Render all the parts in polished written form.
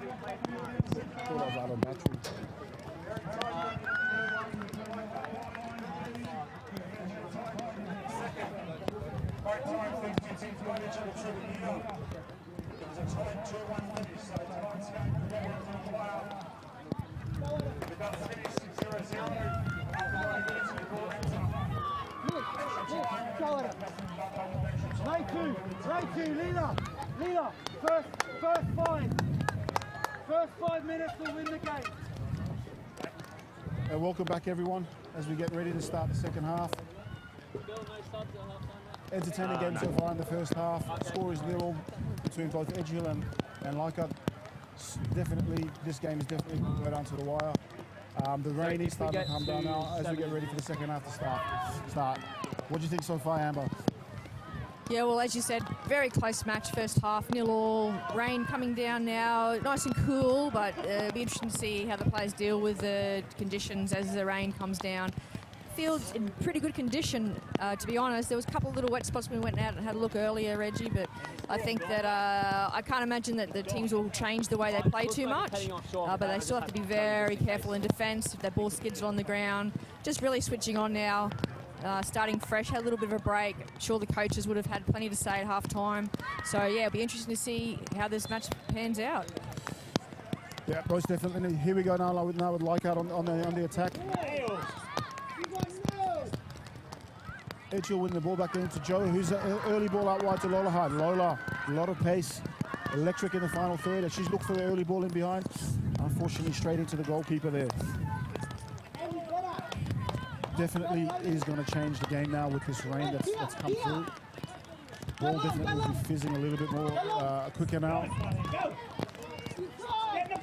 Thought I was out on battery. Great time for the team to go Mitchell to Triple New York. It was a tight 2-1 finish, so tonight's game will go into the wire. We've got the finish 0-0 after 90 minutes of the ball enter. Right two, leader, first 5 minutes will win the game. Welcome back everyone as we get ready to start the second half. Entertaining game so far in the first half. Score is 0 between both Edgehill and Leichhardt. Definitely, this game is definitely going to go down to the wire. The rain is starting to come down now as we get ready for the second half to start. What do you think so far, Amber? Yeah, well, as you said, very close match first half, 0-0. Rain coming down now, nice and cool, but it'll be interesting to see how the players deal with the conditions as the rain comes down. Field's in pretty good condition, to be honest. There was a couple of little wet spots when we went out and had a look earlier, Reggie, but I think that I can't imagine that the teams will change the way they play too much, but they still have to be very careful in defence if their ball skids on the ground. Just really switching on now. Starting fresh, had a little bit of a break. I'm sure the coaches would have had plenty to say at half-time. So, yeah, it'll be interesting to see how this match pans out. Yeah, most definitely. Here we go now with Leichhardt on the attack. Edgehill winning the ball back into Joe, who's an early ball out wide to Lola Hyde. Lola, a lot of pace, electric in the final third, and she's looked for the early ball in behind. Unfortunately, straight into the goalkeeper there. Definitely is going to change the game now with this rain that's come through. Ball definitely will be fizzing a little bit more quicker now.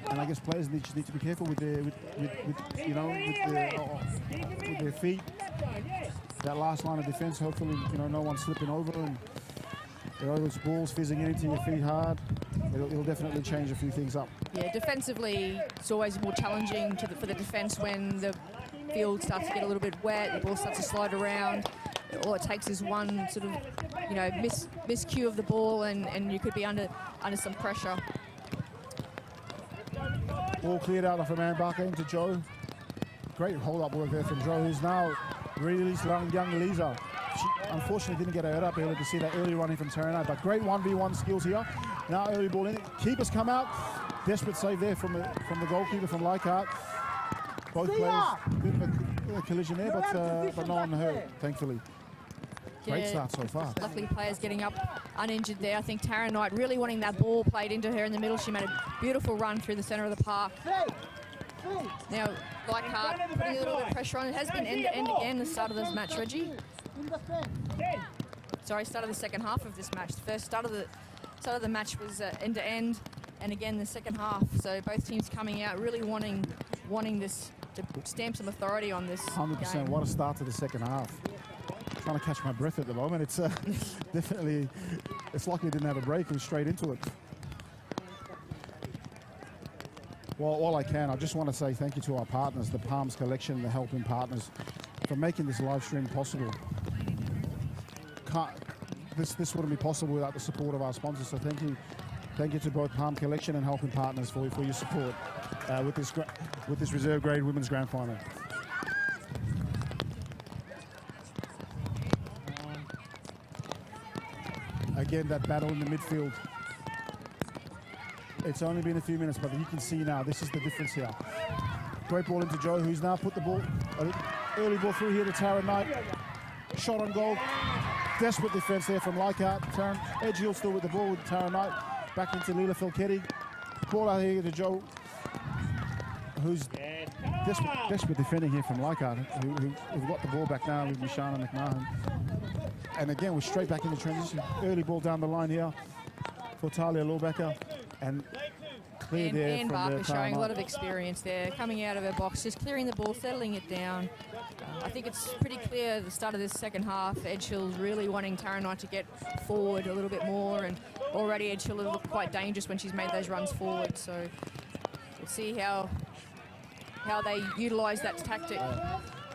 And I guess players need to be careful with their feet. That last line of defence, hopefully, no one's slipping over and those balls fizzing into your feet hard. It'll definitely change a few things up. Yeah, defensively, it's always more challenging for the defence when the field starts to get a little bit wet, the ball starts to slide around. All it takes is one sort of, miscue of the ball and you could be under some pressure. Ball cleared out from Barker into Joe. Great hold-up work there from Joe, who's now released young Lisa. She unfortunately didn't get her head up early to see that early running from Terranite, but great 1v1 skills here. Now early ball in. Keepers come out. Desperate save there from the goalkeeper from Leichhardt. Both players, bit of a collision there, but no one hurt, thankfully. Great start so far. Luckily, players getting up uninjured there. I think Tara Knight really wanting that ball played into her in the middle. She made a beautiful run through the centre of the park. Now, Leichhardt putting a little bit of pressure on. It has been end-to-end again the start of this match, Reggie. Sorry, start of the second half of this match. The first start of the match was end-to-end, and again the second half. So both teams coming out really wanting this to stamp some authority on this 100%. game. What a start to the second half. Trying to catch my breath at the moment. It's definitely, it's like we didn't have a break. We were straight into it. Well, while I can, I just want to say thank you to our partners, the Palms Collection, the Helping Partners, for making this live stream possible. This wouldn't be possible without the support of our sponsors. So thank you to both Palm Collection and Helping Partners for your support with this reserve grade women's grand final. Again, that battle in the midfield. It's only been a few minutes, but you can see now, this is the difference here. Great ball into Joe, who's now put the ball, early ball through here to Tara Knight. Shot on goal. Desperate defence there from Leichhardt. Edgehill still with the ball with Tara Knight. Back into Leela Felketti. Ball out here to Joe, who's desperate defending here from Leichhardt, who've got the ball back now with Mishana McMahon. And again, we're straight back into transition. Early ball down the line here for Talia Lawbecker. And clear there Anne from Barker the showing a lot of experience there, coming out of her box, just clearing the ball, settling it down. I think it's pretty clear at the start of this second half, Edgehill's really wanting Tara Knight to get forward a little bit more, and already Edgehill looked quite dangerous when she's made those runs forward. So we'll see how they utilise that tactic.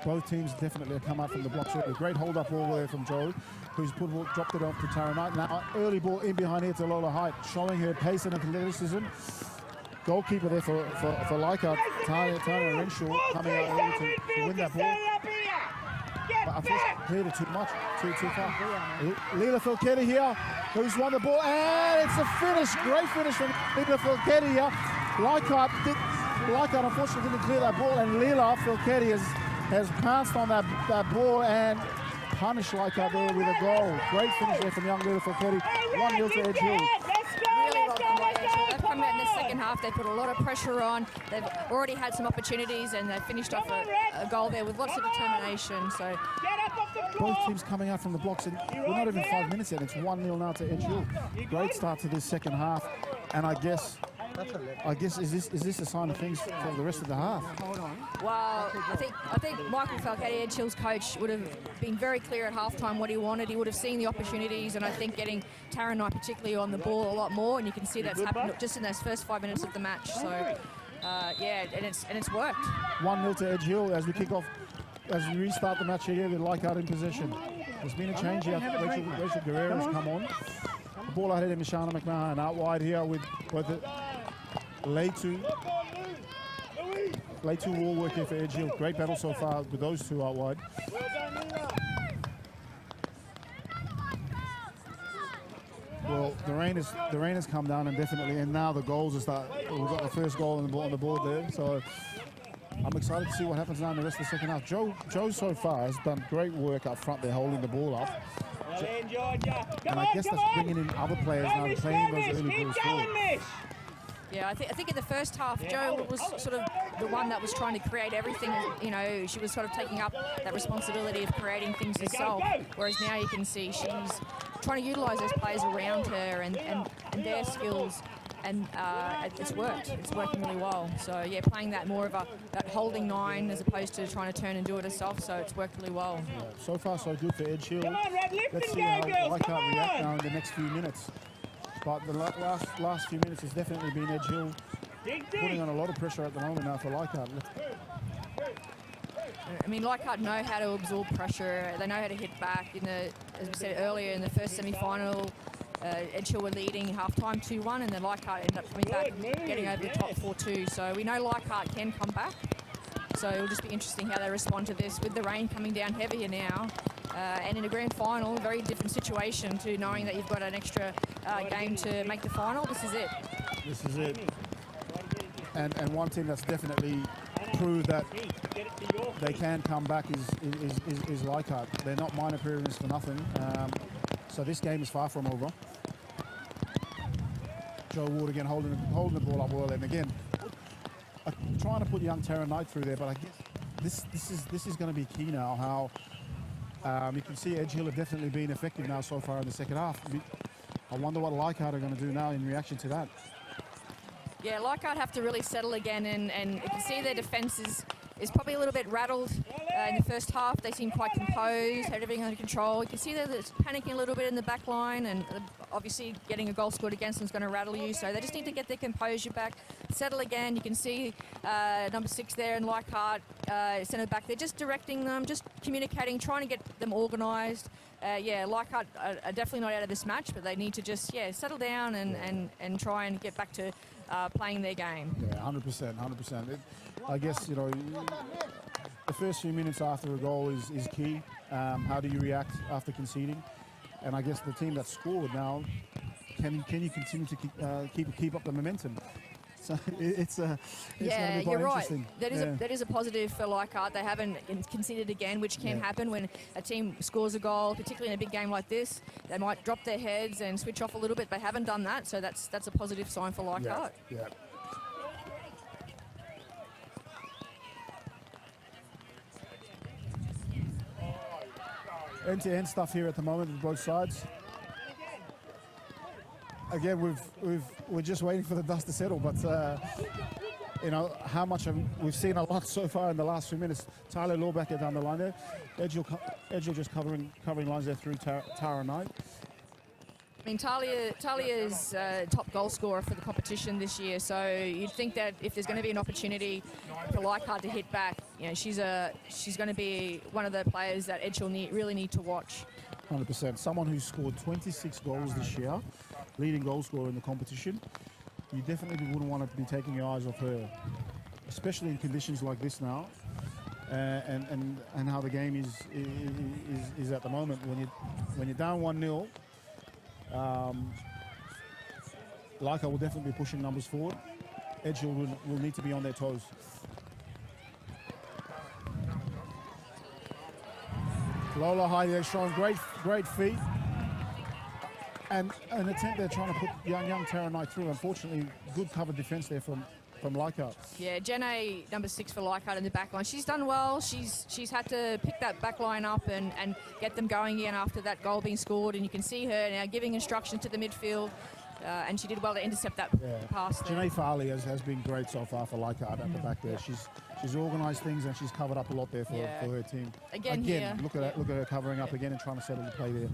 Both teams definitely have come out from the blocks. A great hold-up ball there from Joe, who's dropped it off to Tara Knight. Now, early ball in behind here to Lola Hyde, showing her pace and athleticism. goalkeeper there for Leichhardt, Tanya Renshaw, coming out early to win that ball. But unfortunately, cleared it too much, too far. Leela Filchetti here, who's won the ball, and it's a finish, great finish from Leela Filchetti here. Leichhardt unfortunately didn't clear that ball, and Leela Filchetti has pounced on that ball and punished Leichhardt there with a goal. Great finish there from young Leela Filchetti. 1-0 to Edge Hill. Really well done by Edge Hill. They've come out in the second half. They put a lot of pressure on. They've already had some opportunities, and they finished off a goal there with lots of determination. So both teams coming out from the blocks, and we're not even 5 minutes in. It's 1-0 now to Edge Hill. Great start to this second half, and I guess is this a sign of things for the rest of the half? Well, I think Michael Falchetti, Edge Hill's coach, would have been very clear at halftime what he wanted. He would have seen the opportunities, and I think getting Tara Knight particularly on the ball a lot more, and you can see that's happened just in those first 5 minutes of the match. So yeah, and it's worked. 1-0 to Edge Hill as we kick off, as we restart the match here with Leichhardt in possession. There's been a change here. Rachel Guerrero's come on. The ball ahead of Mishana McMahon out wide here with both the Leitu wall work here for Edge Hill. Great battle so far with those two out wide. Well, the rain has come down indefinitely, and now the goals are start. We've got the first goal on the board there, so I'm excited to see what happens now in the rest of the second half. Joe so far has done great work up front there, holding the ball up. And I guess that's bringing in other players now to play in those early balls forward. Yeah, I think in the first half, Joe was sort of the one that was trying to create everything. You know, she was sort of taking up that responsibility of creating things herself. Whereas now you can see she's trying to utilise those players around her and their skills, and it's worked. It's working really well. So yeah, playing that more of that holding 9 as opposed to trying to turn and do it herself. So it's worked really well. Yeah, so far so good for Edge Hill. Let's see how Leichhardt react now in the next few minutes. But the last few minutes has definitely been Edge Hill putting on a lot of pressure at the moment now for Leichhardt. I mean, Leichhardt know how to absorb pressure. They know how to hit back. As we said earlier, in the first semi-final, Edge Hill were leading half-time 2-1, and then Leichhardt ended up coming back, getting over the top 4-2. So we know Leichhardt can come back. So it'll just be interesting how they respond to this with the rain coming down heavier now. And in a grand final, a very different situation to knowing that you've got an extra game to make the final. This is it. This is it. And one team that's definitely proved that they can come back is Leichhardt. They're not minor periods for nothing. So this game is far from over. Joe Ward again holding the ball up well, and again trying to put young Tara Knight through there. But I guess this is going to be key now. How you can see Edge Hill have definitely been effective now so far in the second half. I wonder what Leichhardt are going to do now in reaction to that. Yeah, Leichhardt have to really settle again, and you can see their defence is probably a little bit rattled in the first half. They seem quite composed, had everything under control. You can see they're panicking a little bit in the back line, and obviously getting a goal scored against them is going to rattle you. So they just need to get their composure back, settle again. You can see number 6 there in Leichhardt, centre back. They're just directing them, just communicating, trying to get them organised. Yeah, Leichhardt are definitely not out of this match, but they need to just settle down and try and get back to playing their game. Yeah, 100%. I guess, you know, the first few minutes after a goal is key. How do you react after conceding? And I guess the team that scored now, can you continue to keep up the momentum? So it's going to be quite you're right. interesting. That is a positive for Leichhardt. They haven't conceded again, which can happen when a team scores a goal, particularly in a big game like this. They might drop their heads and switch off a little bit. They haven't done that, so that's a positive sign for Leichhardt. Yeah. End-to-end stuff here at the moment with both sides. Again, we're just waiting for the dust to settle, but you know how much we've seen a lot so far in the last few minutes. Tyler Lawbacker down the line there, Edge Hill just covering lines there through Tara Knight. I mean, Talia's top goal scorer for the competition this year, so you'd think that if there's going to be an opportunity for Leichhardt to hit back, you know, she's going to be one of the players that Edge Hill really need to watch. 100%. Someone who's scored 26 goals this year, leading goal scorer in the competition. you definitely wouldn't want to be taking your eyes off her, especially in conditions like this now, and how the game is at the moment. When you're down 1-0, Leica will definitely be pushing numbers forward. Edgehill will need to be on their toes. Lola Heidi showing great feet. And an attempt there trying to put young Tara Knight through. Unfortunately, good cover defence there from Leichhardt. Yeah, Jenna, number 6 for Leichhardt in the back line. She's done well. She's had to pick that back line up and get them going again after that goal being scored. And you can see her now giving instructions to the midfield. And she did well to intercept that pass there. Janae Farley has been great so far for Leichhardt at the back there. She's organised things and she's covered up a lot there for her team. Again here. Look at her covering up again and trying to settle the play there.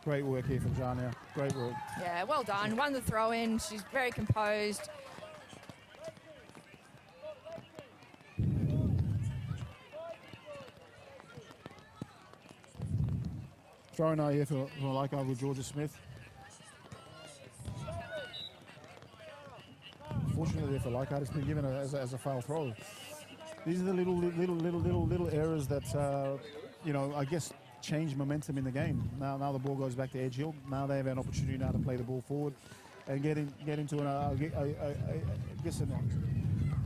Great work here from Jania. Great work. Yeah, well done. Won the throw in. She's very composed. Throw in here for Leichhardt with Georgia Smith. Fortunately there for Leichhardt, it's been given as a foul throw. These are the little errors that I guess change momentum in the game. Now the ball goes back to Edgehill. Now they have an opportunity now to play the ball forward and get into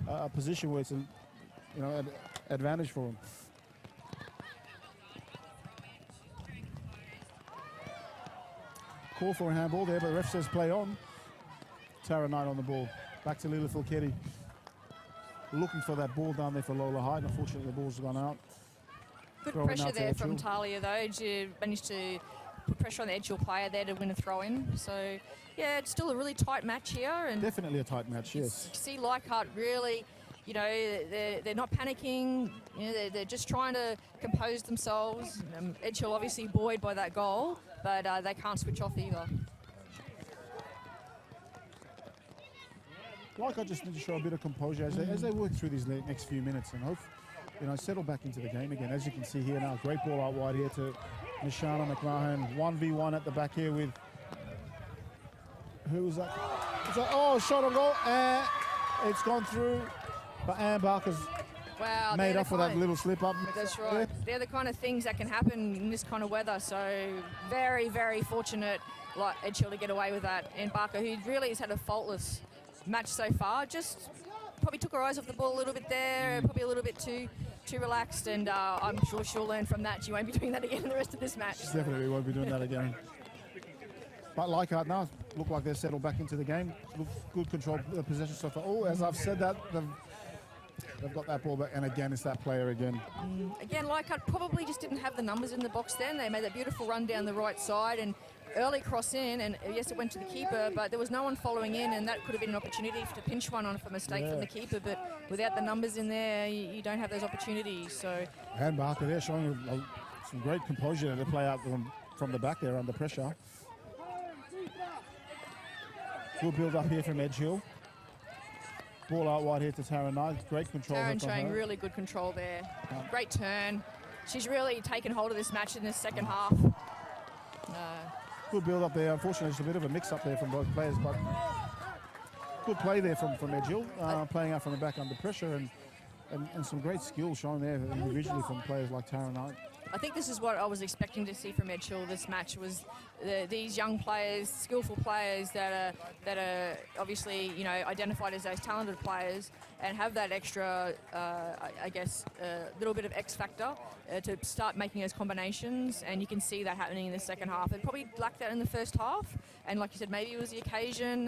a position where it's an advantage for them. Call for a handball there, but the ref says play on. Tara Knight on the ball. Back to Lila Fulketti. Looking for that ball down there for Lola Hyde. Unfortunately, the ball's gone out. Good pressure there from Talia, though. She managed to put pressure on the Edgehill player there to win a throw-in. So, yeah, it's still a really tight match here. And definitely a tight match, yes. You see Leichhardt really, they're not panicking. They're just trying to compose themselves. Edgehill obviously buoyed by that goal, but they can't switch off either. Leichhardt just need to show a bit of composure as they work through these next few minutes and hope, settle back into the game again. As you can see here now, great ball out wide here to Nishana McMahon. 1v1 at the back here with, who was that? Shot on goal, and it's gone through, but Ann Barker's made up for that little slip up. That's right. Yeah. They're the kind of things that can happen in this kind of weather. So very, very fortunate like Edgehill to get away with that. Ann Barker, who really has had a faultless match so far, just probably took her eyes off the ball a little bit there, probably a little bit too relaxed, and I'm sure she'll learn from that. She won't be doing that again the rest of this match. She definitely won't be doing that again. But Leichhardt now look like they're settled back into the game. Good control possession so far. Oh, as I've said that, they've got that ball back, and again, it's that player again. Again, Leichhardt probably just didn't have the numbers in the box then. They made that beautiful run down the right side and early cross in, and yes, it went to the keeper, but there was no one following in, and that could have been an opportunity to pinch one on for a mistake from the keeper, but without the numbers in there, you don't have those opportunities. So Ann Barker there showing some great composure to play out from the back there under pressure. Good build up here from Edgehill. Ball out wide here to Tara Knight. Great control. Taryn showing really good control there. Great turn. She's really taken hold of this match in the second half. Good build up there. Unfortunately, it's a bit of a mix up there from both players, but good play there from Edgehill, playing out from the back under pressure, and some great skill shown there individually from players like Tara Knight. I think this is what I was expecting to see from Edgehill this match, was these young players, skillful players that are obviously identified as those talented players, and have that extra, little bit of X factor to start making those combinations. And you can see that happening in the second half. It probably lacked that in the first half, and like you said, maybe it was the occasion,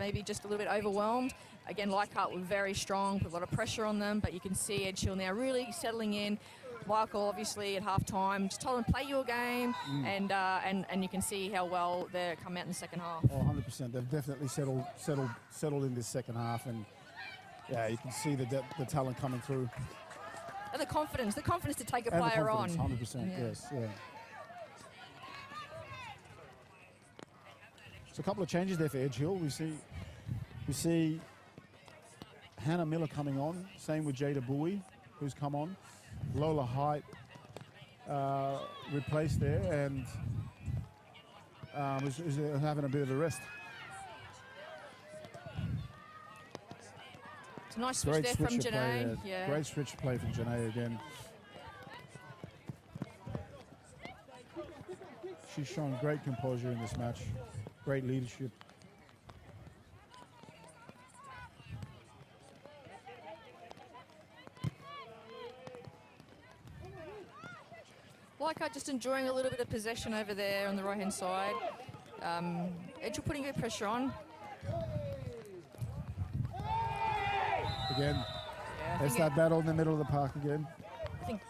maybe just a little bit overwhelmed. Again, Leichhardt were very strong, put a lot of pressure on them, but you can see Edgehill now really settling in. Michael, obviously, at half-time, just told them, play your game, and you can see how well they come out in the second half. Oh, 100%. They've definitely settled in this second half, and yeah, you can see the talent coming through. And the confidence to take a player on. 100%, yes, yeah. So a couple of changes there for Edgehill. We see Hannah Miller coming on, same with Jada Bowie, who's come on. Lola Height replaced there, and is having a bit of a rest. Nice switch Great there switch from of play Janae. there. Yeah. Great switch of play from Janae again. She's shown great composure in this match. Great leadership. Leichhardt just enjoying a little bit of possession over there on the right-hand side. Edgel putting good pressure on. Again, Yeah, I there's think that battle in the middle of the park again. I think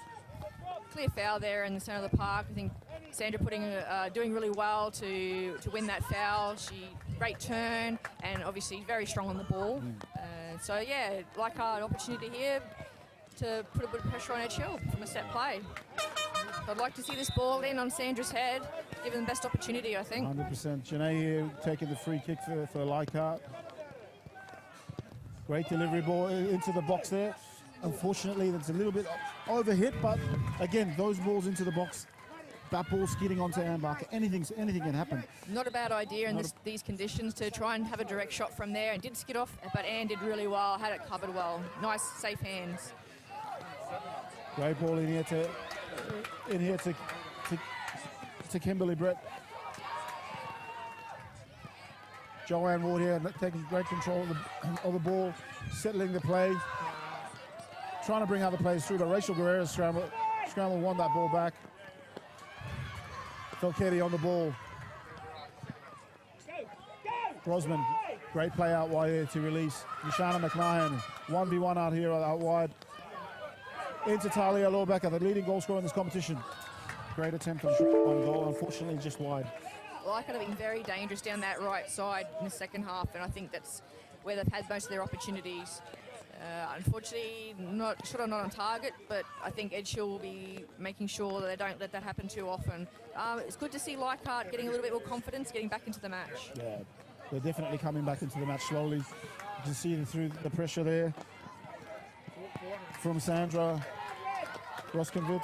clear foul there in the centre of the park. I think Sandra doing really well to win that foul. Great turn and obviously very strong on the ball. So yeah, Leichhardt opportunity here to put a bit of pressure on Edgehill from a set play. I'd like to see this ball in on Sandra's head, give them the best opportunity, I think. 100%. Janae here taking the free kick for Leichhardt. Great delivery ball into the box there. Unfortunately, that's a little bit overhit, but again, those balls into the box, that ball skidding onto Ann Barker, anything can happen. Not a bad idea in these conditions to try and have a direct shot from there. It did skid off, but Ann did really well, had it covered well. Nice, safe hands. Great ball in here to Kimberly Brett. Joanne Ward here taking great control of the ball, settling the play, trying to bring other players through, but Rachel Guerrero's scramble won that ball back. Falchetti on the ball. Brosman, great play out wide here to release. Nishana McMahon, 1v1 out here out wide. Into Talia Lorbecker, the leading goal scorer in this competition. Great attempt on goal, unfortunately just wide. Leichhardt have been very dangerous down that right side in the second half, and I think that's where they've had most of their opportunities. Unfortunately, not on target, but I think Edgehill will be making sure that they don't let that happen too often. It's good to see Leichhardt getting a little bit more confidence, getting back into the match. Yeah, they're definitely coming back into the match slowly. You can see them through the pressure there from Sandra Roskovitz.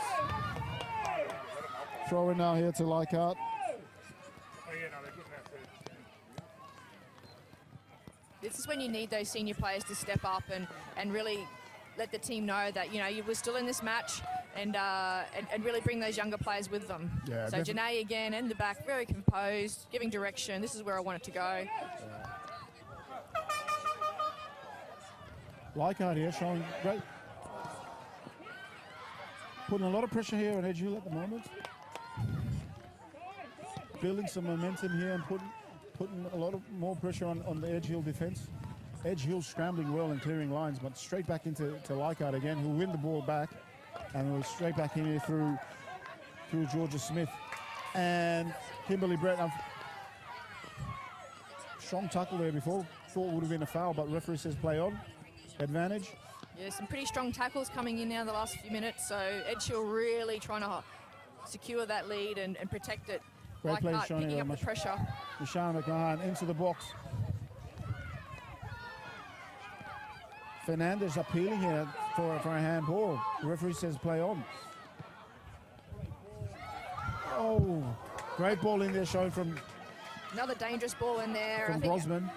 Throw in now here to Leichhardt. This is when you need those senior players to step up and really let the team know that, you know, you were still in this match and really bring those younger players with them. Yeah, so Janae again in the back, very composed, giving direction. This is where I want it to go. Leichhardt here showing great. Putting a lot of pressure here on Edgehill at the moment. Building some momentum here and putting a lot of more pressure on the Edgehill defense. Edgehill scrambling well and clearing lines, but straight back into Leichhardt again, who'll win the ball back, and we'll straight back in here through Georgia Smith and Kimberly Brett. Strong tackle there before. Thought would have been a foul, but referee says play on. Advantage. Yeah, some pretty strong tackles coming in now the last few minutes. So Edgehill really trying to secure that lead and protect it. Great play, Leichhardt picking up the pressure. Nishana McMahon into the box. Fernandez appealing here for a handball. The referee says play on. Oh, great ball in there showing from Another dangerous ball in there. from Brosman.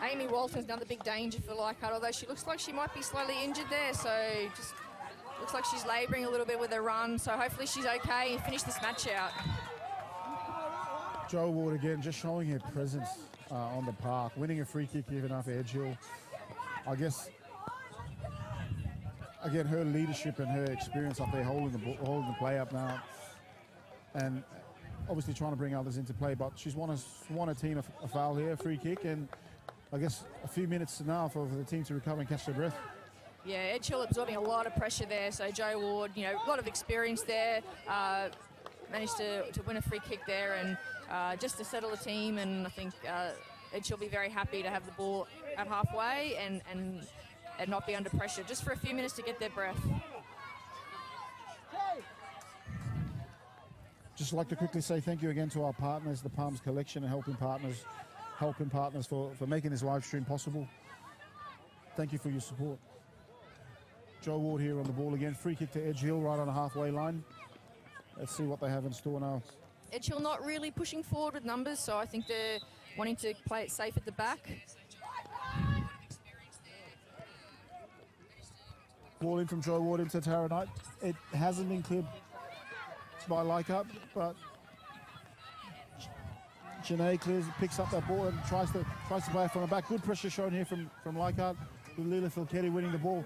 Amy Walton's another big danger for Leichhardt, although she looks like she might be slightly injured there, so just looks like she's labouring a little bit with her run, so hopefully she's okay and finish this match out. Jo Ward again just showing her presence on the park, winning a free kick even after Edgehill. I guess, again, her leadership and her experience up there holding the play up now, and obviously trying to bring others into play, but she's won a team a foul here, a free kick, and I guess a few minutes now for the team to recover and catch their breath. Yeah, Edgehill absorbing a lot of pressure there, so Jo Ward, you know, a lot of experience there, managed to win a free kick there and just to settle the team, and I think Edgehill will be very happy to have the ball at halfway and not be under pressure just for a few minutes to get their breath. Just like to quickly say thank you again to our partners, the Palms Collection, and helping partners for making this live stream possible. Thank you for your support. Jo Ward here on the ball again. Free kick to Edgehill right on the halfway line. Let's see what they have in store now. Edgehill not really pushing forward with numbers, so I think they're wanting to play it safe at the back. Ball in from Joe Ward into Tara Knight. It hasn't been cleared by Leichhardt, but Janae picks up that ball and tries to play it from the back. Good pressure shown here from Leichhardt, with Leela Filchetti winning the ball.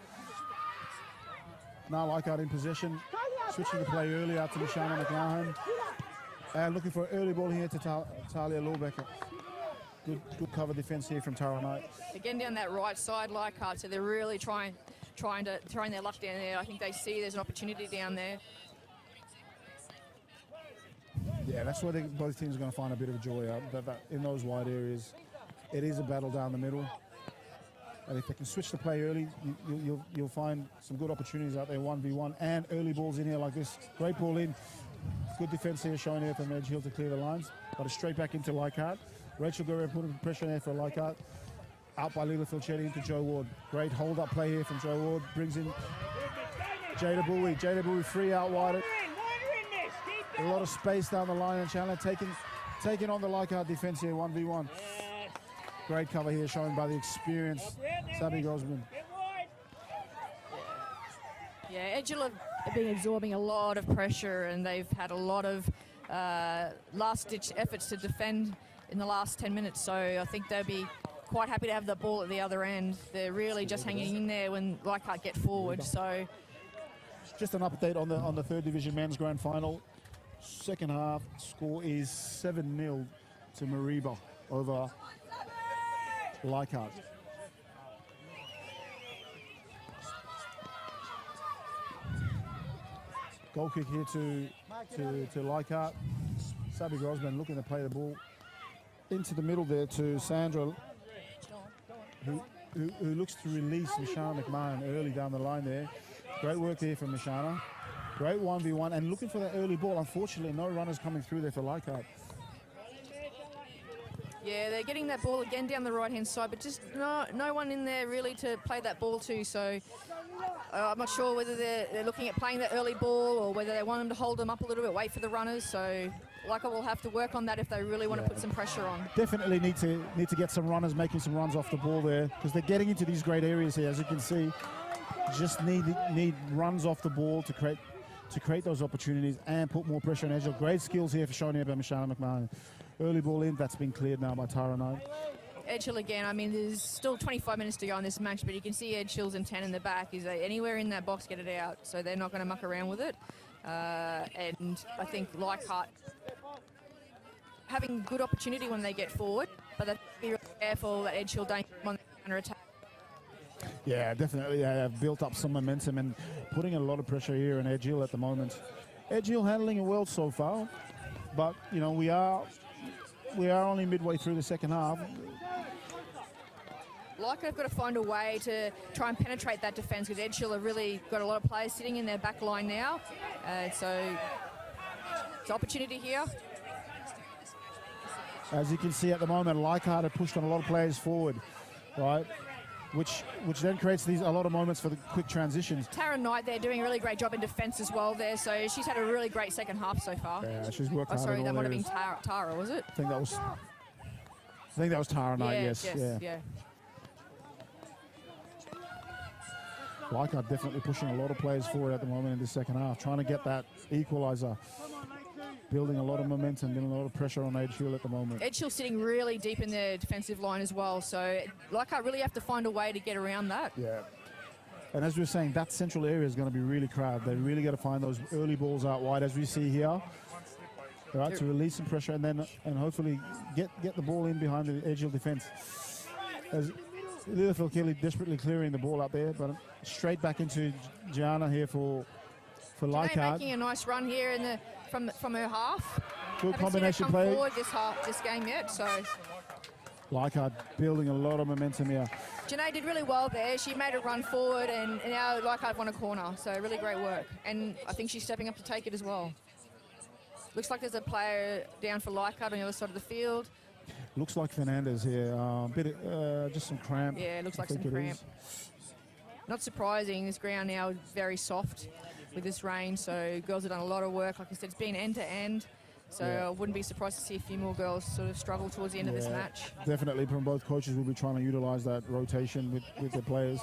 Now Leichhardt in possession, switching the play early out to Mishana McMahon. And looking for an early ball here to Talia Lawbecker. Good cover defence here from Tara Knight. Again down that right side, Leichhardt, so they're really throwing their luck down there. I think they see there's an opportunity down there. Yeah, that's where both teams are going to find a bit of joy out. That in those wide areas, it is a battle down the middle. And if they can switch the play early, you'll find some good opportunities out there, 1v1, and early balls in here like this. Great ball in. Good defence here shown here from Edge Hill to clear the lines. But it's straight back into Leichhardt. Rachel Guerrero putting pressure there for Leichhardt. Out by Leela Filchetti into Joe Ward. Great hold-up play here from Joe Ward. Brings in Jada Bowie. Jada Bowie free out wide. A lot of space down the line, and Chandler taking on the Leichhardt defence here, 1v1. Great cover here shown by the experienced Sabby Grossman. Yeah, Edge Hill have been absorbing a lot of pressure, and they've had a lot of last-ditch efforts to defend in the last 10 minutes, so I think they'll be quite happy to have the ball at the other end. They're really just hanging in there when Leichhardt get forward. So, just an update on the third division men's grand final. Second half score is 7-0 to Mariba over Leichhardt. Goal kick here to Leichhardt. Sabby Grossman looking to play the ball into the middle there to Sandra, who looks to release Mishana McMahon early down the line there. Great work there from Mishana. Great 1v1 and looking for that early ball. Unfortunately, no runners coming through there for Leichhardt. Yeah, they're getting that ball again down the right-hand side, but just no one in there really to play that ball to. So I'm not sure whether they're looking at playing that early ball or whether they want them to hold them up a little bit, wait for the runners. So Leichhardt will have to work on that if they really want to put some pressure on. Definitely need to get some runners making some runs off the ball there, because they're getting into these great areas here, as you can see. Just need runs off the ball to create those opportunities and put more pressure on Edge Hill. Great skills here for showing here by Mishana McMahon. Early ball in, that's been cleared now by Tara Knight. Edge Hill again, I mean, there's still 25 minutes to go in this match, but you can see Edge Hill's intent in the back is that anywhere in that box, get it out. So they're not going to muck around with it. And I think Leichhardt having good opportunity when they get forward, but they have to be really careful that Edge Hill don't come on the counter-attack. Yeah, definitely. They have built up some momentum and putting a lot of pressure here on Edge Hill at the moment. Edge Hill handling it well so far, but you know we are only midway through the second half. Leichhardt have got to find a way to try and penetrate that defence, because Edge Hill have really got a lot of players sitting in their back line now. So it's an opportunity here. As you can see at the moment, Leichhardt have pushed on a lot of players forward, right? Which then creates a lot of moments for the quick transitions. Tara Knight there doing a really great job in defence as well there, so she's had a really great second half so far. Yeah, she's worked hard. Sorry, in that all might have areas. been Tara, was it? I think that was Tara Knight, yes. Yeah. Leichhardt definitely pushing a lot of players forward at the moment in the second half, trying to get that equaliser. Building a lot of momentum, building a lot of pressure on Edge Hill at the moment. Edge Hill sitting really deep in their defensive line as well, so Leichhardt really have to find a way to get around that. Yeah. And as we were saying, that central area is going to be really crowded. They really got to find those early balls out wide, as we see here, right, to release some pressure and hopefully get the ball in behind the Edge Hill defence. As Leela Filchetti desperately clearing the ball up there, but straight back into Gianna here for Leichhardt. Making a nice run here from her half. Good combination play. play. Forward this game yet, so Leichhardt building a lot of momentum here. Janae did really well there. She made a run forward, and now Leichhardt won a corner. So really great work, and I think she's stepping up to take it as well. Looks like there's a player down for Leichhardt on the other side of the field. Looks like Fernandez here. Just some cramp. Yeah, it looks like some cramp. Not surprising. This ground now is very soft with this rain, so girls have done a lot of work. Like I said, it's been end to end, so I wouldn't be surprised to see a few more girls sort of struggle towards the end of this match. Definitely from both coaches, we'll be trying to utilise that rotation with their players.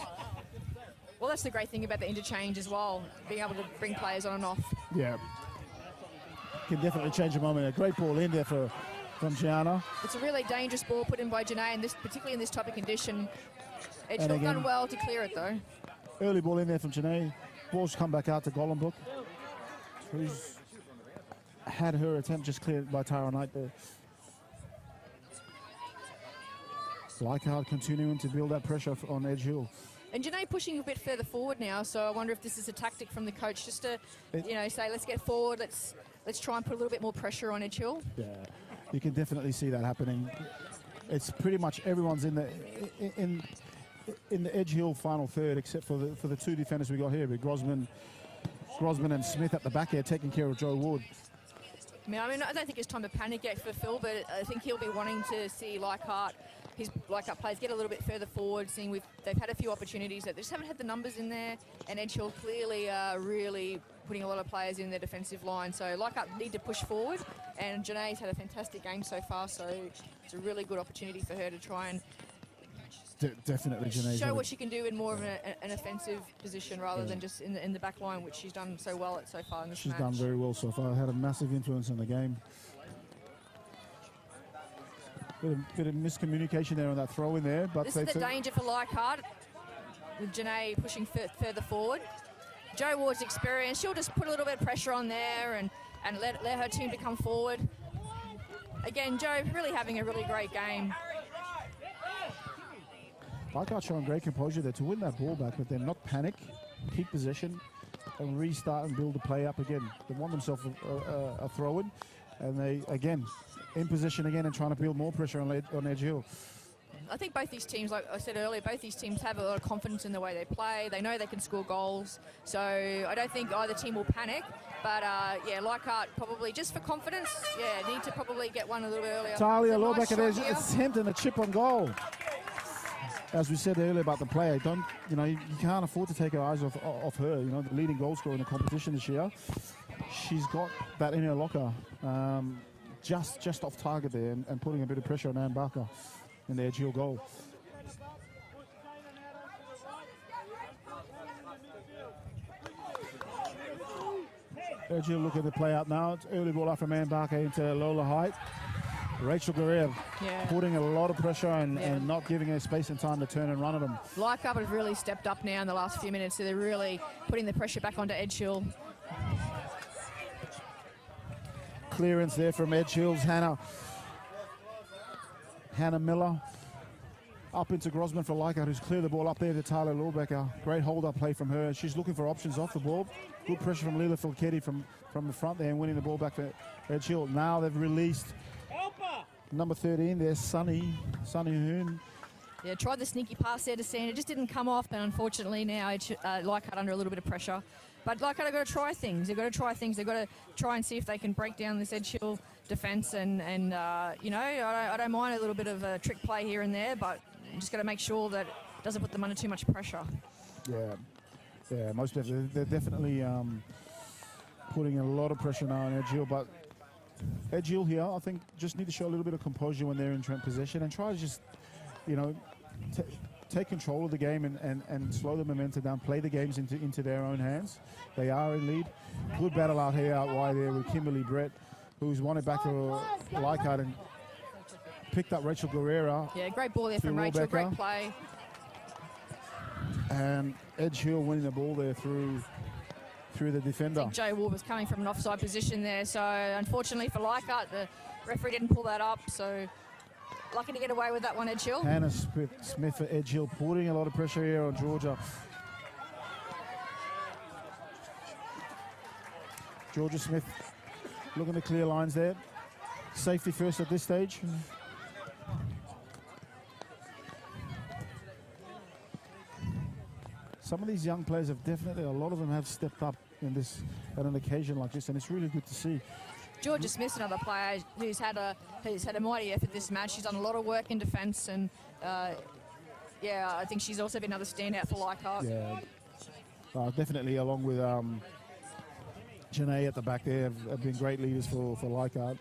Well, that's the great thing about the interchange as well, being able to bring players on and off. Yeah. Can definitely change a moment. A great ball in there from Gianna. It's a really dangerous ball put in by Janae, and particularly in this type of condition. Edgehill again, done well to clear it, though. Early ball in there from Janae. Ball's come back out to Gollenbrook, who's had her attempt just cleared by Tara Knight there. Leichhardt continuing to build that pressure on Edgehill. And Janae pushing a bit further forward now, so I wonder if this is a tactic from the coach just to, say, let's get forward, let's try and put a little bit more pressure on Edgehill. Yeah, you can definitely see that happening. It's pretty much everyone's in the Edgehill final third, except for the two defenders we got here, with Grosman and Smith at the back here taking care of Joe Wood. I mean, I don't think it's time to panic yet for Phil, but I think he'll be wanting to see his Leichhardt players get a little bit further forward, seeing they've had a few opportunities that they just haven't had the numbers in there, and Edgehill clearly really putting a lot of players in their defensive line. So Leichhardt need to push forward, and Janae's had a fantastic game so far, so it's a really good opportunity for her to try and definitely Janae's show what she can do in more of an offensive position rather than just in the back line, which she's done so well at so far in this match. She's done very well so far, had a massive influence in the game. Bit of miscommunication there on that throw in there. But this is the danger for Leichhardt, with Janae pushing further forward. Jo Ward's experience, she'll just put a little bit of pressure on there and let her team to come forward. Again, Jo really having a really great game. Leichhardt showing great composure there to win that ball back, but then not panic, keep possession, and restart and build the play up again. They won themselves a throw-in, and they, again, in position again and trying to build more pressure on Edgehill. I think both these teams, like I said earlier, both these teams have a lot of confidence in the way they play. They know they can score goals. So I don't think either team will panic. But, Leichhardt probably, just for confidence, need to probably get one a little bit earlier. Talia Lorbecker, there's a attempt and a chip on goal. As we said earlier about the player, you can't afford to take our eyes off her. You know, the leading goal scorer in the competition this year. She's got that in her locker. Just off target there and putting a bit of pressure on Ann Barker in the Edgehill goal. Edgehill look at the play out now. It's early ball out from Ann Barker into Lola Height. Rachel Guerrero putting a lot of pressure and not giving her space and time to turn and run at them. Leichhardt have really stepped up now in the last few minutes, so they're really putting the pressure back onto Edgehill. Clearance there from Edgehill's Hannah Miller. Up into Grosman for Leichhardt, who's cleared the ball up there to Tyler Lorbecker. Great hold-up play from her. She's looking for options off the ball. Good pressure from Lila Filchetti from the front there and winning the ball back for Edgehill. Now they've released number 13 there, Sunny Hoon. Yeah, tried the sneaky pass there to Sand. It just didn't come off, and unfortunately now Leichhardt under a little bit of pressure. But Leichhardt have got to try things. They've got to try things. They've got to try and see if they can break down this Edgehill defence. And I don't mind a little bit of a trick play here and there, but just got to make sure that it doesn't put them under too much pressure. Yeah, most definitely. They're definitely Putting a lot of pressure now on Edgehill, but Edgehill here, I think, just need to show a little bit of composure when they're in possession and try to just, take control of the game and slow the momentum down, play the games into their own hands. They are in lead. Good battle out here out wide there with Kimberly Brett, who's won it back to Leichhardt and picked up Rachel Guerrero. Yeah, great ball there from Rachel, great play. And Edgehill winning the ball there through the defender. I think Jo Ward was coming from an offside position there, so unfortunately for Leichhardt, the referee didn't pull that up, so lucky to get away with that one, Edgehill. Hannah Smith for Edgehill, putting a lot of pressure here on Georgia. Georgia Smith looking to clear lines there. Safety first at this stage. Some of these young players have definitely, a lot of them have stepped up at an occasion like this, and it's really good to see. Georgia Smith's another player who's had a mighty effort this match. She's done a lot of work in defence, and I think she's also been another standout for Leichhardt. Yeah, definitely, along with Janae at the back there, have been great leaders for Leichhardt.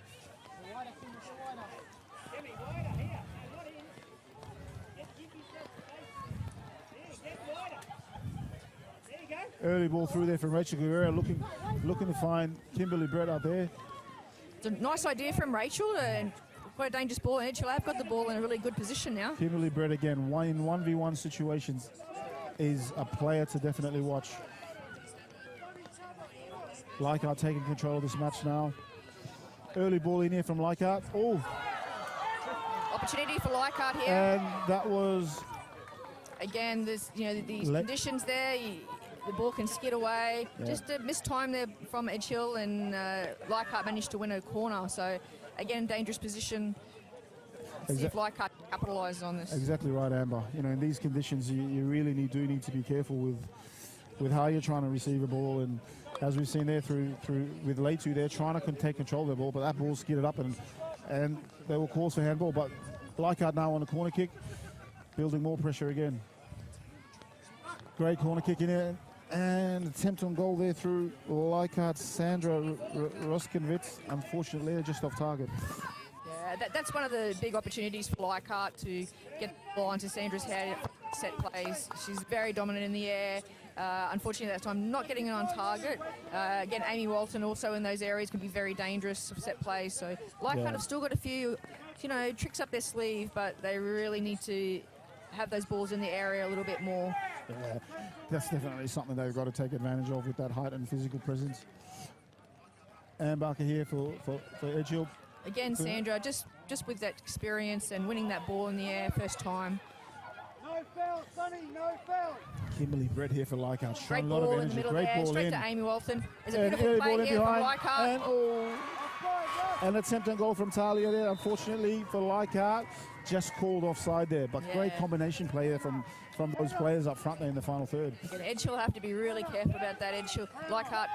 Early ball through there from Rachel Guerrero, looking to find Kimberly Brett out there. It's a nice idea from Rachel, and quite a dangerous ball. And Edgehill have got the ball in a really good position now. Kimberly Brett again, in 1v1 situations, is a player to definitely watch. Leichhardt taking control of this match now. Early ball in here from Leichhardt. Oh, Opportunity for Leichhardt here. and that was Again, there's these conditions there. The ball can skid away. Yeah. Just a missed time there from Edgehill, and Leichhardt managed to win a corner. So again, dangerous position. See if Leichhardt capitalises on this. exactly right, Amber. In these conditions, you really do need to be careful with how you're trying to receive a ball. And as we've seen there through with Leitu, they're trying to take control of the ball, but that ball skidded up and they were calls for handball. But Leichhardt now on the corner kick, building more pressure again. Great corner kick in there, and attempt on goal there through Leichhardt. Sandra Roskinvitz, unfortunately, just off target. Yeah, that's one of the big opportunities for Leichhardt to get the ball onto Sandra's head, set plays. She's very dominant in the air. Unfortunately, that time not getting it on target. Again, Amy Walton also in those areas can be very dangerous set plays. So Leichhardt have still got a few, tricks up their sleeve, but they really need to have those balls in the area a little bit more. Yeah, that's definitely something they've got to take advantage of with that height and physical presence. Ann Barker here for Edgehill. Again, Sandra, just with that experience and winning that ball in the air first time. No foul, Sonny, no foul. Kimberly Brett here for Leichhardt. Great Showing a lot ball of in the energy. middle Great there, ball straight in. to Amy Walton. There's a And beautiful early play ball in here from behind. Leichhardt. And attempt on goal from Talia there, unfortunately for Leichhardt. Just called offside there, but great combination play there from those players up front there in the final third. Again, Edgehill have to be really careful about that. Edgehill, Leichhardt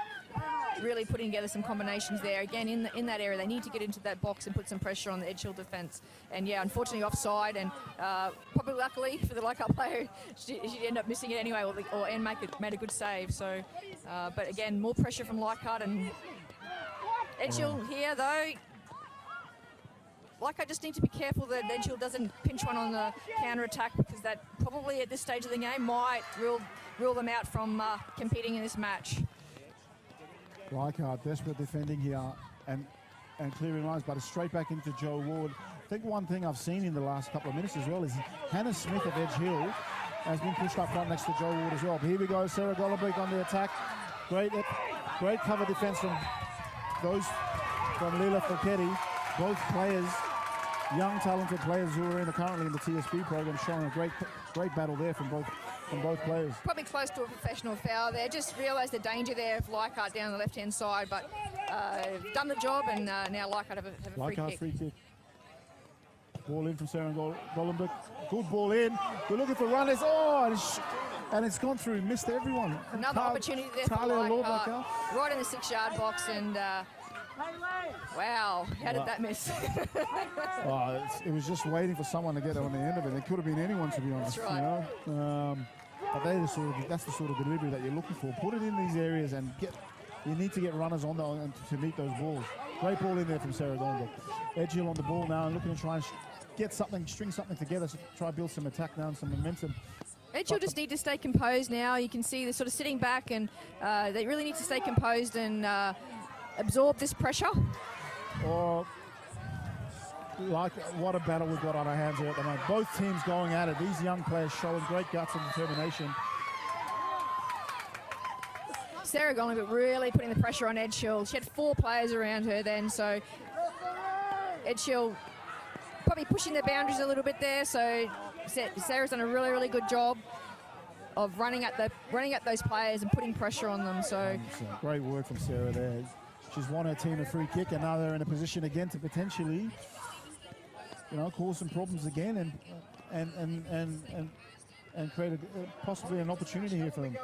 really putting together some combinations there. Again, in that area, they need to get into that box and put some pressure on the Edgehill defence. And yeah, unfortunately offside, and probably luckily for the Leichhardt player, she'd end up missing it anyway, or Anne made a good save. So, but again, more pressure from Leichhardt, and Edgehill here though. Leichhardt just need to be careful that Edgehill doesn't pinch one on the counter-attack, because that probably at this stage of the game might rule them out from competing in this match. Leichhardt desperate defending here and clearing lines, but it's straight back into Joe Ward. I think one thing I've seen in the last couple of minutes as well is Hannah Smith of Edgehill has been pushed up front next to Joe Ward as well. But here we go, Sarah Golobrick on the attack. Great cover defense from Lila Falchetti. Both players, young talented players who are currently in the TSB program, showing a great battle there from both players. Probably close to a professional foul there. Just realised the danger there of Leichhardt down the left-hand side, but done the job, and now Leichhardt have a free kick. Ball in from Sarah Golobrick. Good ball in. We're looking for runners. Oh, and it's gone through. Missed everyone. Another opportunity there for Leichhardt. Right in the 6-yard box, and wow, how did that miss? It was just waiting for someone to get on the end of it. It could have been anyone, to be honest. That's right. But that's the sort of delivery that you're looking for. Put it in these areas and you need to get runners on there to meet those balls. Great ball in there from Sarah Golobrick. Edgehill on the ball now and looking to try and string something together to try and build some attack now and some momentum. Edgehill just need to stay composed now. You can see they're sort of sitting back, and they really need to stay composed and absorb this pressure. What a battle we've got on our hands here at the moment. Both teams going at it. These young players showing great guts and determination. Sarah Golobrick really putting the pressure on Edgehill. She had 4 players around her then, so Edgehill probably pushing the boundaries a little bit there. So Sarah's done a really, really good job of running at those players and putting pressure on them. So great work from Sarah there. She's won her team a free kick, and now they're in a position again to potentially, cause some problems again and create possibly an opportunity here for them.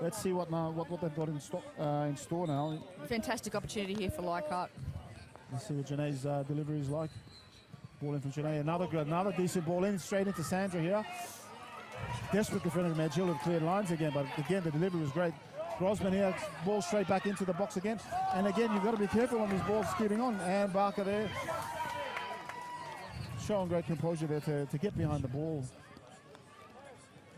Let's see what they've got in store now. Fantastic opportunity here for Leichhardt. Let's see what Janae's delivery is like. Ball in from Janae. Another decent ball in, straight into Sandra here. Desperate defending from Edgehill have cleared lines again, but again the delivery was great. Grosman here, ball straight back into the box again. And again, you've got to be careful on these balls keeping on. And Barker there, showing great composure there to get behind the ball.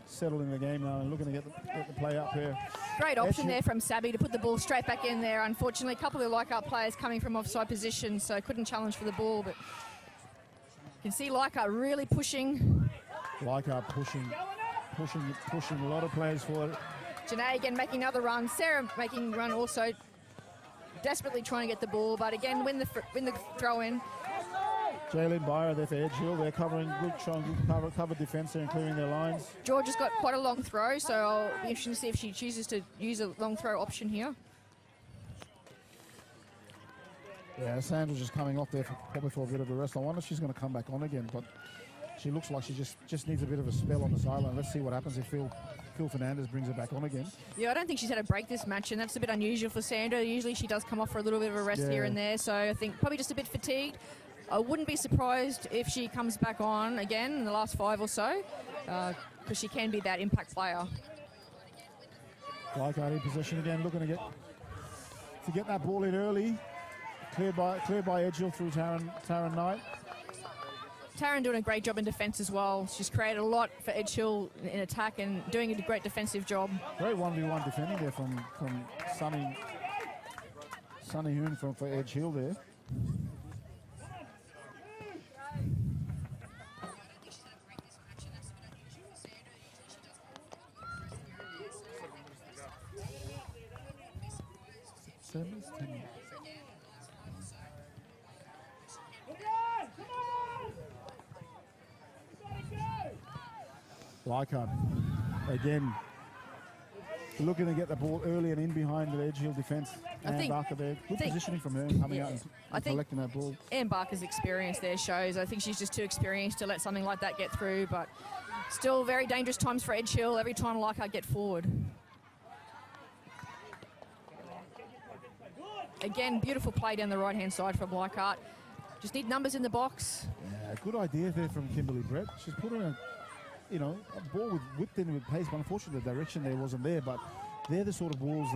Settling the game now and looking to get the play up here. Great option there from Sabby to put the ball straight back in there. Unfortunately, a couple of Leichhardt players coming from offside position, so couldn't challenge for the ball, but you can see Leichhardt really pushing. Leichhardt pushing a lot of players forward. Janae again making another run. Sarah making a run also, desperately trying to get the ball, but again win the throw in. Jaylin Byer there for Edge Hill. They're covering good, trying to cover defence there and clearing their lines. George has got quite a long throw, so I'll be interested to see if she chooses to use a long throw option here. Yeah, Sandra's just coming off there probably for a bit of a rest. I wonder if she's going to come back on again, but she looks like she just needs a bit of a spell on the sideline. Let's see what happens if Phil Fernandez brings her back on again. Yeah, I don't think she's had a break this match, and that's a bit unusual for Sandra. Usually she does come off for a little bit of a rest here and there, so I think probably just a bit fatigued. I wouldn't be surprised if she comes back on again in the last 5 or so, because she can be that impact player. Leichhardt in possession again, looking to get that ball in early. Cleared by Edgehill through Taryn Knight. Taryn doing a great job in defence as well. She's created a lot for Edgehill in attack and doing a great defensive job. Great 1v1 defending there from Sunny Hoon for Edgehill there. Leichhardt again looking to get the ball early and in behind the Edgehill defence. And Barker there, good positioning from her coming out and collecting that ball. Anne Barker's experience there shows. I think she's just too experienced to let something like that get through, but still very dangerous times for Edgehill every time Leichhardt get forward. Again, beautiful play down the right-hand side from Leichhardt. Just need numbers in the box. Yeah, good idea there from Kimberly Brett. She's put in a ball whipped in with pace, but unfortunately the direction there wasn't there. But they're the sort of balls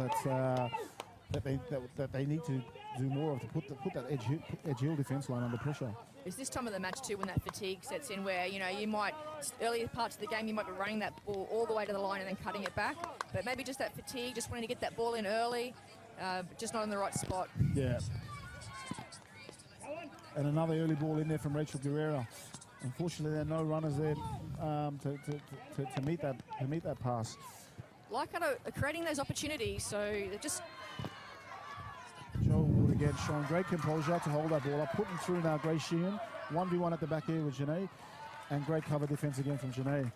that they need to do more of to put that Edge Hill defence line under pressure. It's this time of the match too when that fatigue sets in, where you might earlier parts of the game you might be running that ball all the way to the line and then cutting it back, but maybe just that fatigue, just wanting to get that ball in early, just not in the right spot. Yeah. And another early ball in there from Rachel Guerrero. Unfortunately, there are no runners there to meet that pass. Leichhardt are creating those opportunities, so they're just... Joe Wood again showing great composure to hold that ball up, putting through now Grace Sheehan. 1v1 at the back here with Janae, and great cover defence again from Janae.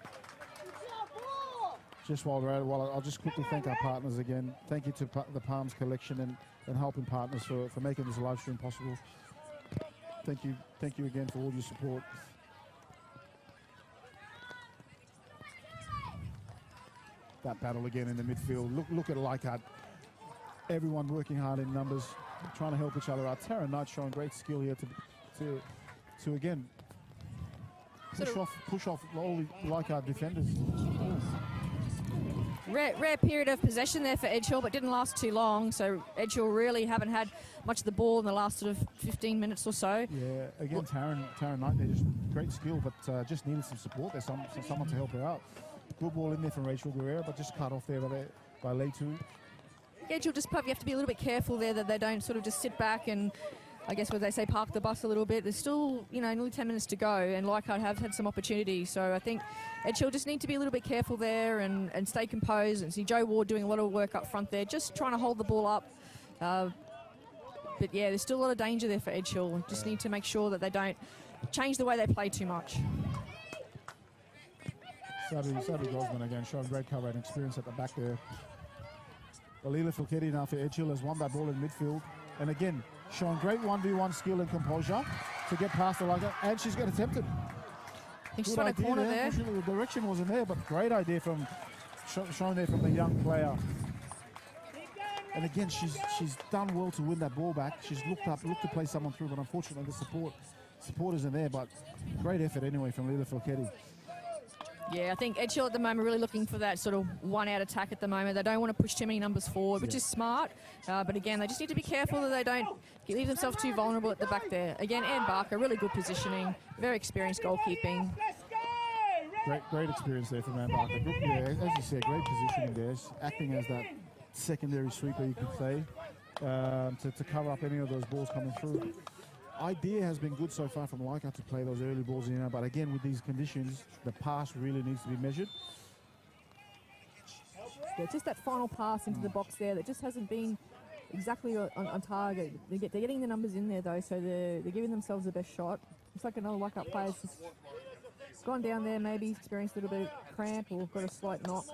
Just while we're at it, I'll just quickly thank our partners again. Thank you to the Palms Collection and helping partners for making this live stream possible. Thank you again for all your support. That battle again in the midfield. Look at Leichhardt. Everyone working hard in numbers, trying to help each other out. Tara Knight showing great skill here to again push off all the Leichhardt defenders. Rare period of possession there for Edgehill, but didn't last too long. So Edgehill really haven't had much of the ball in the last sort of 15 minutes or so. Yeah, again, Taryn Knight there, just great skill, but just needed some support there, someone to help her out. Good ball in there from Rachel Guerrero, but just cut off there by Leitu. Edgehill just probably have to be a little bit careful there that they don't sort of just sit back and, I guess what they say, park the bus a little bit. There's still, nearly 10 minutes to go, and Leichhardt have had some opportunities. So I think Edgehill just need to be a little bit careful there and stay composed. And see Joe Ward doing a lot of work up front there, just trying to hold the ball up. But yeah, there's still a lot of danger there for Edgehill. Just need to make sure that they don't change the way they play too much. Sabby Gosman again showing great cover and experience at the back there. Alila Fulketti now for Edgehill has won that ball in midfield. And again, showing great 1v1 skill and composure to get past the Leichhardt, and she's got attempted. I think she's got a corner there. The direction wasn't there, but great idea shown there from the young player. And again, she's done well to win that ball back. She's looked to play someone through, but unfortunately the support isn't there. But great effort anyway from Alila Fulketti. Yeah, I think Edgehill at the moment really looking for that sort of one-out attack at the moment. They don't want to push too many numbers forward, which is smart. But again, they just need to be careful that they don't leave themselves too vulnerable at the back there. Again, Anne Barker, really good positioning, very experienced goalkeeping. Great experience there from Anne Barker. Yeah, as you said, great positioning there. Acting as secondary sweeper, you could say, to cover up any of those balls coming through. Idea has been good so far from Leichhardt to play those early balls in, but again, with these conditions, the pass really needs to be measured. Yeah, just that final pass into the box there that just hasn't been exactly on target. They're getting the numbers in there though, so they're giving themselves the best shot. It's like another Leichhardt player's just gone down there, maybe experienced a little bit of cramp or got a slight knock.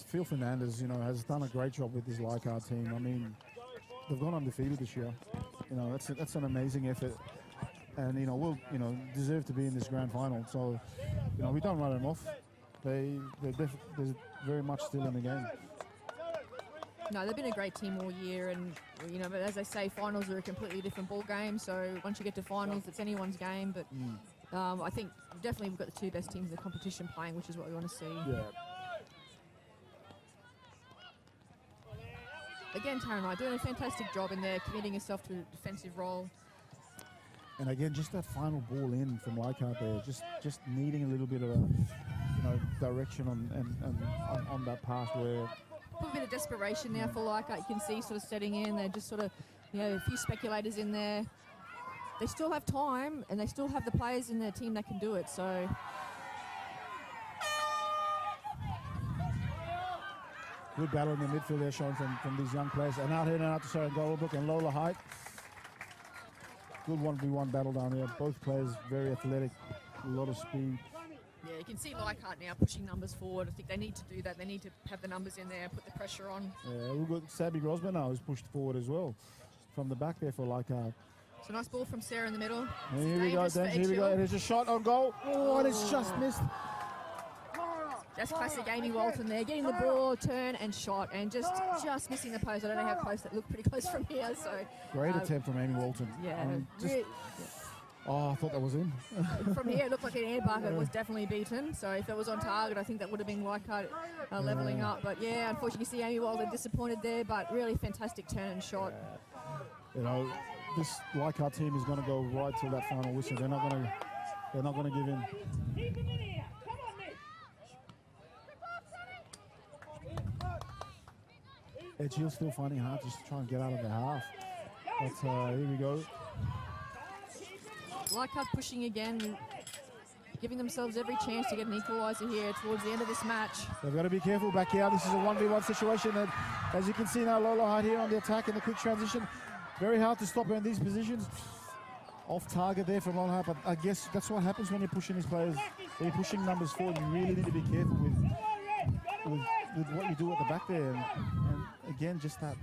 Phil Fernandez, has done a great job with this Leichhardt team. I mean, they've gone undefeated this year. That's an amazing effort, and we'll deserve to be in this grand final. So, we don't write them off. They're very much still in the game. No, they've been a great team all year, and but as I say, finals are a completely different ball game. So once you get to finals, it's anyone's game. But I think definitely we've got the two best teams in the competition playing, which is what we want to see. Yeah. Again, Tara Knight doing a fantastic job in there, committing herself to a defensive role. And again, just that final ball in from Leichhardt there, just needing a little bit of a direction on that pass where. Put a bit of desperation now for Leichhardt. You can see sort of setting in. They're just sort of, a few speculators in there. They still have time, and they still have the players in their team that can do it. So. Good battle in the midfield there, shown from these young players. And out here now to Sarah Goldbrook and Lola Height. Good 1v1 battle down there. Both players very athletic, a lot of speed. Yeah, you can see Leichhardt now pushing numbers forward. I think they need to do that. They need to have the numbers in there, put the pressure on. Yeah, we've got Sabby Grosman now who's pushed forward as well from the back there for Leichhardt. It's a nice ball from Sarah in the middle. And here we go, then. Here we go. And there's a shot on goal. Oh, and it's just missed. That's classic Amy Walton there, getting the ball, turn and shot, and just missing the post. I don't know how close that looked, pretty close from here. So great attempt from Amy Walton. Yeah. Oh, I thought that was in. From here, it looked like an air bucket was definitely beaten. So if it was on target, I think that would have been Leichhardt levelling up. But yeah, unfortunately, you see Amy Walton disappointed there, but really fantastic turn and shot. This Leichhardt team is going to go right till that final whistle. They're not going to give in. Edge Hill still finding it hard just to try and get out of the half. But here we go. Leichhardt pushing again, giving themselves every chance to get an equaliser here towards the end of this match. They've got to be careful back here. This is a 1v1 situation. And as you can see now, Lola Height here on the attack in the quick transition. Very hard to stop her in these positions. Off target there from Lola Height, but I guess that's what happens when you're pushing these players. When you're pushing numbers forward, you really need to be careful with what you do at the back there. And again, just that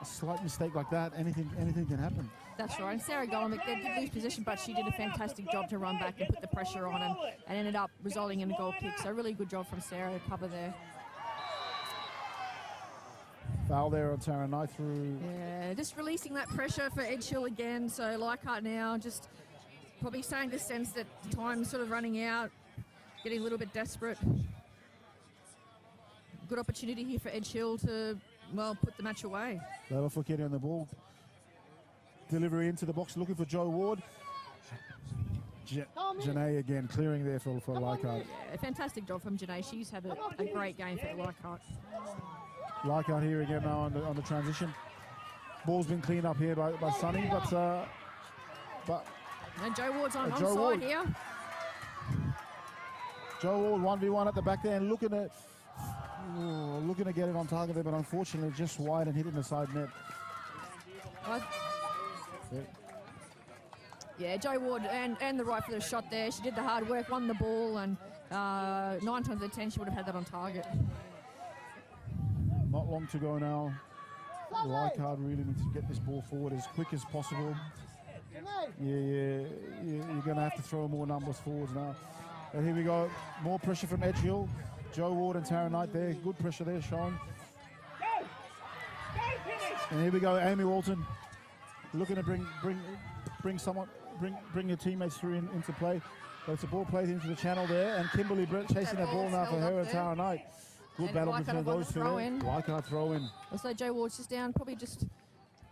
a slight mistake like that, anything can happen. That's right. And Sarah Golomic, they did lose position, but she did a fantastic job to run back and put the pressure on and ended up resulting in a goal kick. So really good job from Sarah to cover there. Foul there on Tara Knight through. Yeah, just releasing that pressure for Edge Hill again. So Leichhardt now just probably saying the sense that time's sort of running out, getting a little bit desperate. Good opportunity here for Edge Hill to, put the match away. Lola Fouquet on the ball. Delivery into the box, looking for Joe Ward. Janae again, clearing there for Leichhardt. Yeah, a fantastic job from Janae. She's had a great game for Leichhardt. Leichhardt here again now on the transition. Ball's been cleaned up here by Sonny, but and Joe Ward's on Joe side Ward. here. Joe Ward 1v1 at the back there and looking to get it on target there, but unfortunately just wide and hitting the side net. Yeah, Joe Ward and the right for the shot there. She did the hard work, won the ball, and 9 times out of 10 she would have had that on target. Not long to go now. Leichhardt really needs to get this ball forward as quick as possible. You're going to have to throw more numbers forwards now. And here we go. More pressure from Edge Hill. Joe Ward and Tara Knight there. Good pressure there, Sean. And here we go. Amy Walton looking to bring your teammates through into play. But it's a ball played into the channel there, and Kimberly Brett chasing that ball now for her and Tara Knight. Good battle between those two. Leichhardt throw in. Also, Joe Ward's just down, probably just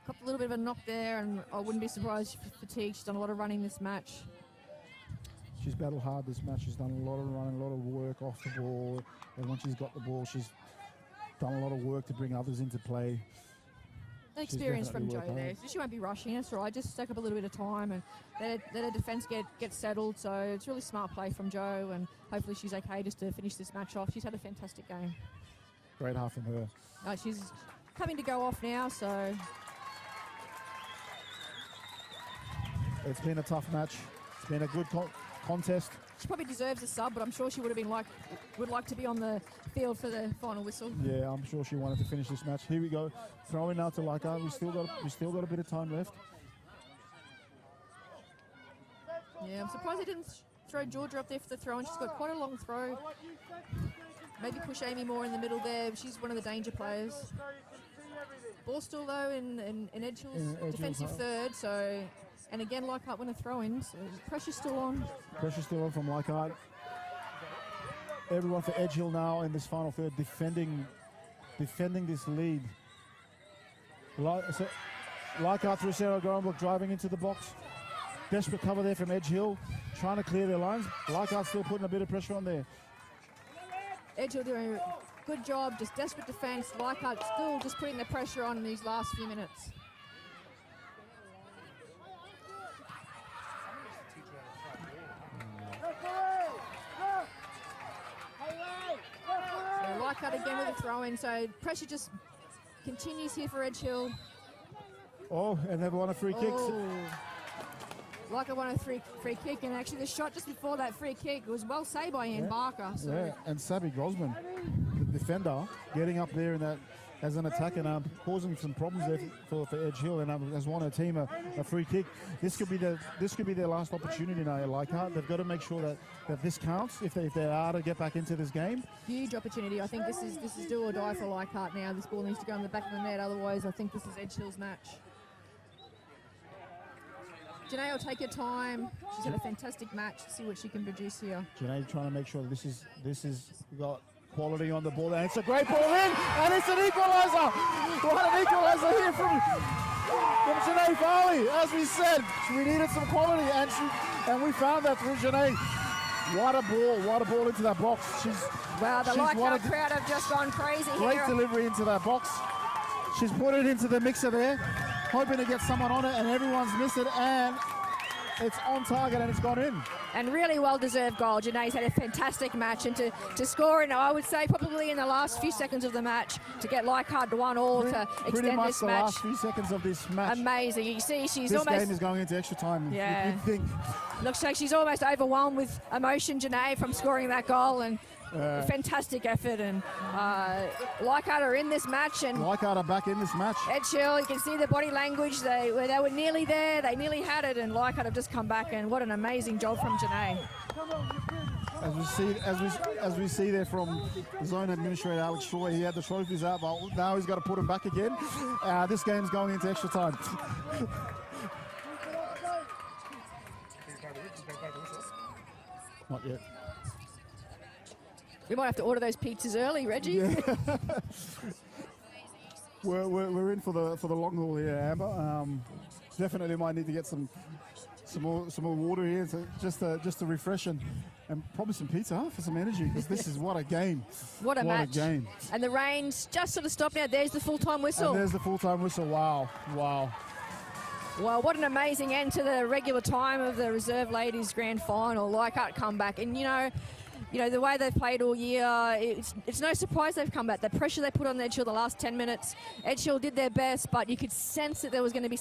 copped a little bit of a knock there, and I wouldn't be surprised if fatigued. She's done a lot of running this match. she's battled hard this match. She's done a lot of running, a lot of work off the ball, and when she's got the ball, she's done a lot of work to bring others into play. Experience from definitely Jo worked there. hard. She won't be rushing. That's right. Just take up a little bit of time and let her defence get settled. So it's really smart play from Jo, and hopefully she's okay just to finish this match off. She's had a fantastic game. Great half from her. She's coming to go off now, so It's been a tough match. It's been a good contest. she probably deserves a sub, but I'm sure she would like to be on the field for the final whistle. Yeah, I'm sure she wanted to finish this match. Here we go. Throwing now to Leichhardt. We still got a bit of time left. Yeah, I'm surprised they didn't throw Georgia up there for the throw, and she's got quite a long throw. Maybe push Amy more in the middle there. She's one of the danger players. Ball still though in Edgehill's defensive third, so. And again, Leichhardt went a throw-in, so pressure's still on. Pressure still on from Leichhardt. Everyone for Edgehill now in this final third defending this lead. Leichhardt through Sarah Gorenbrook driving into the box. Desperate cover there from Edgehill, trying to clear their lines. Leichhardt still putting a bit of pressure on there. Edgehill doing a good job, just desperate defence. Leichhardt still just putting the pressure on in these last few minutes. Leichhardt again with a throw-in, so pressure just continues here for Edgehill. Oh, and they've won a free kick. Oh. Leichhardt won a free kick, and actually the shot just before that free kick was well saved by Ian Barker. So. Yeah, and Sabby Grosman, the defender, getting up there in that as an attacker and causing some problems there for Edgehill, and has won her team a free kick. This could be their last opportunity now. Leichhardt, they've got to make sure that this counts if they are to get back into this game. Huge opportunity. I think this is do or die for Leichhardt now. This ball needs to go in the back of the net. Otherwise, I think this is Edgehill's match. Janae will take her time. She's had a fantastic match. See what she can produce here. Janae trying to make sure this is got quality on the ball, and it's a great ball in, and it's an equaliser. What an equaliser here from Janae Farley. As we said, we needed some quality, and we found that through Janae. What a ball into that box. Wow, the Leichhardt crowd have just gone crazy here. Great delivery into that box. She's put it into the mixer there, hoping to get someone on it, and everyone's missed it, and it's on target and it's gone in. And really well-deserved goal. Janae's had a fantastic match, and to score in, I would say, probably in the last few seconds of the match, to get Leichhardt to 1-1 to extend much this the match. last few seconds of this match. Amazing. You see, she's this almost... game is going into extra time. Yeah. You'd think. Looks like she's almost overwhelmed with emotion, Janae, from scoring that goal, and fantastic effort. And Leichhardt are in this match, and Leichhardt are back in this match. Edgehill, you can see the body language. They were nearly there. They nearly had it, and Leichhardt have just come back. And what an amazing job from Janae. As we see there from the zone administrator Alex Shaw, he had the trophies out, but now he's got to put them back again. This game's going into extra time. Not yet. We might have to order those pizzas early, Reggie. Yeah. we're in for the long haul here, Amber. Definitely might need to get some more water here, just to refresh and probably some pizza for some energy, because this is what a game. What a match. What a game. And the rain's just sort of stopped now. There's the full-time whistle. And there's the full-time whistle. Wow. Well, what an amazing end to the regular time of the Reserve Ladies Grand Final. Leichhardt come back, and you know the way they've played all year, it's no surprise they've come back. The pressure they put on Edgehill the last 10 minutes, Edgehill did their best, but you could sense that there was going to be some